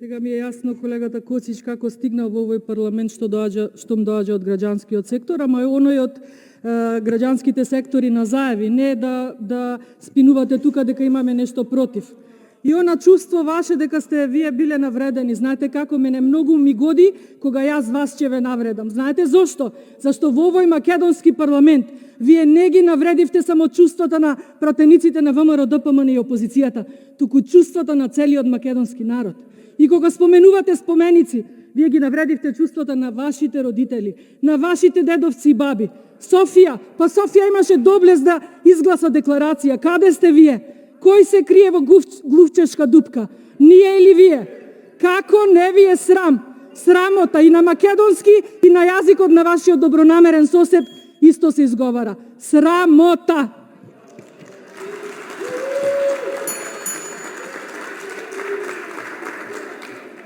Сега ми е јасно колегата Коцич како стигнал во овој парламент, што му доаѓа од граѓанскиот сектор, ама оној од граѓанските сектори на заеви, не да спинувате тука дека имаме нешто против. И она чувство ваше дека сте вие биле навредени, знаете како мене многу ми годи кога јас вас ќе ве навредам. Знаете зошто? Зашто во овој македонски парламент вие не ги навредивте само чувствата на пратениците на ВМРО, ДПМН и опозицијата, туку чувствата на целиот македонски народ. И кога споменувате споменици, вие ги навредивте чувствата на вашите родители, на вашите дедовци и баби. Софија имаше доблест да изгласа декларација. Каде сте вие? Кој се крие во Глувчешка дупка? Ние или вие? Како не ви е срам? Срамота и на македонски и на јазикот на вашиот добронамерен сосед исто се изговара. Срамота!